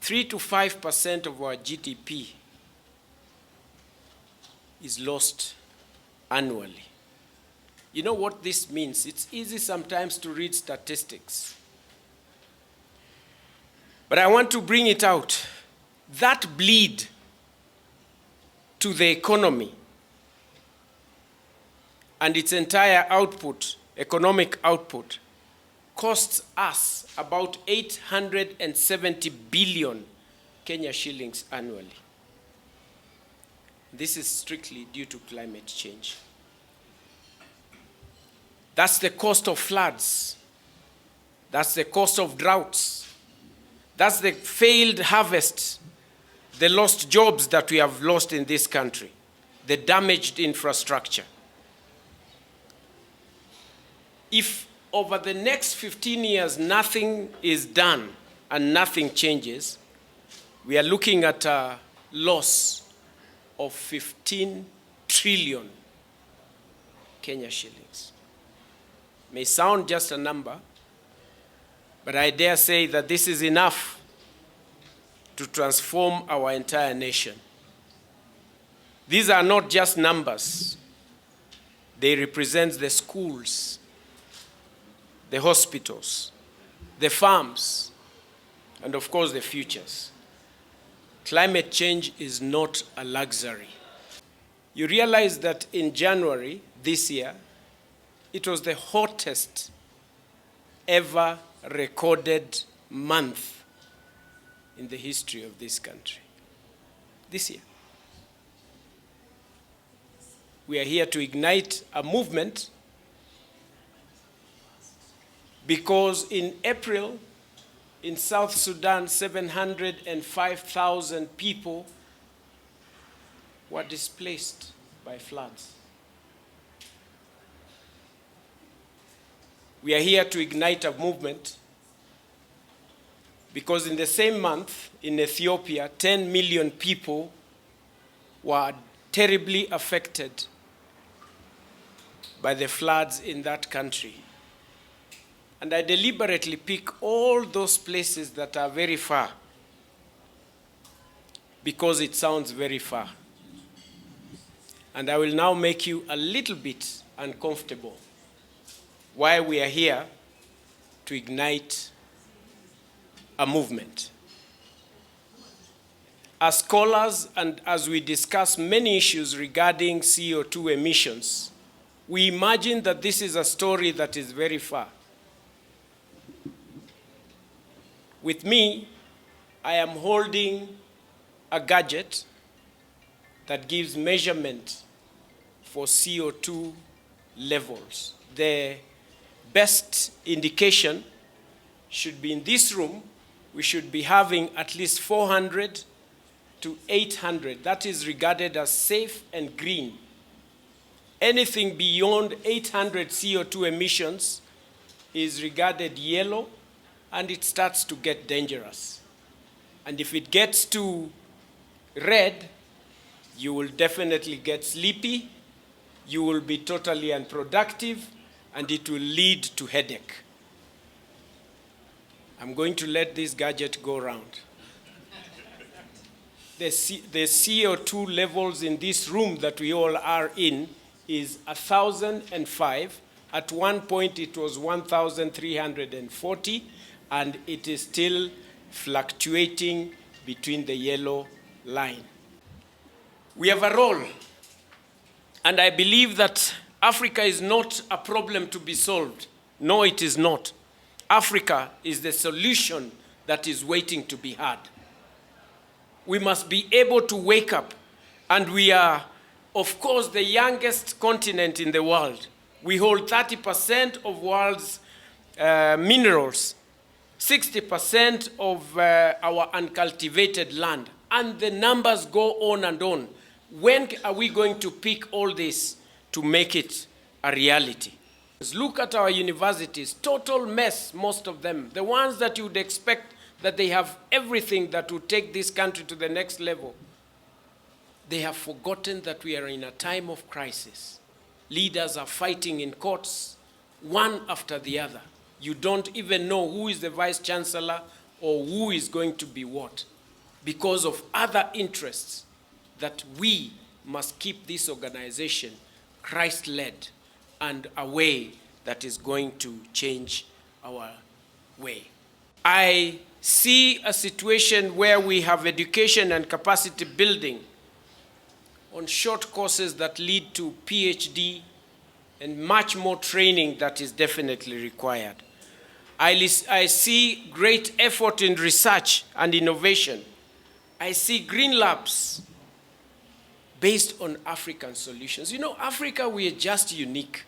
3 to 5% of our GDP is lost annually. You know what this means? It's easy sometimes to read statistics, but I want to bring it out. That bleed to the economy and its entire output, economic output, costs us about 870 billion Kenya shillings annually. This is strictly due to climate change. That's the cost of floods. That's the cost of droughts. That's the failed harvests, the lost jobs that we have lost in this country, the damaged infrastructure. If over the next 15 years nothing is done and nothing changes, we are looking at a loss of 15 trillion Kenya shillings. May sound just a number, but I dare say that this is enough to transform our entire nation. These are not just numbers. They represent the schools, the hospitals, the farms, and of course the futures. Climate change is not a luxury. You realize that in January this year, it was the hottest ever recorded month in the history of this country. This year. We are here to ignite a movement because in April, in South Sudan, 705,000 people were displaced by floods. We are here to ignite a movement because in the same month in Ethiopia, 10 million people were terribly affected by the floods in that country. And I deliberately pick all those places that are very far because it sounds very far. And I will now make you a little bit uncomfortable why we are here to ignite a movement. As scholars and as we discuss many issues regarding CO2 emissions, we imagine that this is a story that is very far. With me, I am holding a gadget that gives measurement for CO2 levels. The best indication should be in this room. We should be having at least 400 to 800. That is regarded as safe and green. Anything beyond 800 CO2 emissions is regarded yellow, and it starts to get dangerous. And if it gets to red, you will definitely get sleepy, you will be totally unproductive, and it will lead to headache. I'm going to let this gadget go around. The CO2 levels in this room that we all are in is 1,005. At one point it was 1,340, and it is still fluctuating between the yellow line. We have a role, and I believe that Africa is not a problem to be solved. No, it is not. Africa is the solution that is waiting to be had. We must be able to wake up, and we are, of course, the youngest continent in the world. We hold 30% of world's minerals, 60% of our uncultivated land, and the numbers go on and on. When are we going to pick all this to make it a reality? Look at our universities, total mess, most of them. The ones that you would expect that they have everything that would take this country to the next level. They have forgotten that we are in a time of crisis. Leaders are fighting in courts, one after the other. You don't even know who is the vice chancellor or who is going to be what. because of other interests, that we must keep this organization Christ-led and a way that is going to change our way. I see a situation where we have education and capacity building on short courses that lead to PhD and much more training that is definitely required. I see great effort in research and innovation. I see green labs based on African solutions. You know, Africa, we are just unique.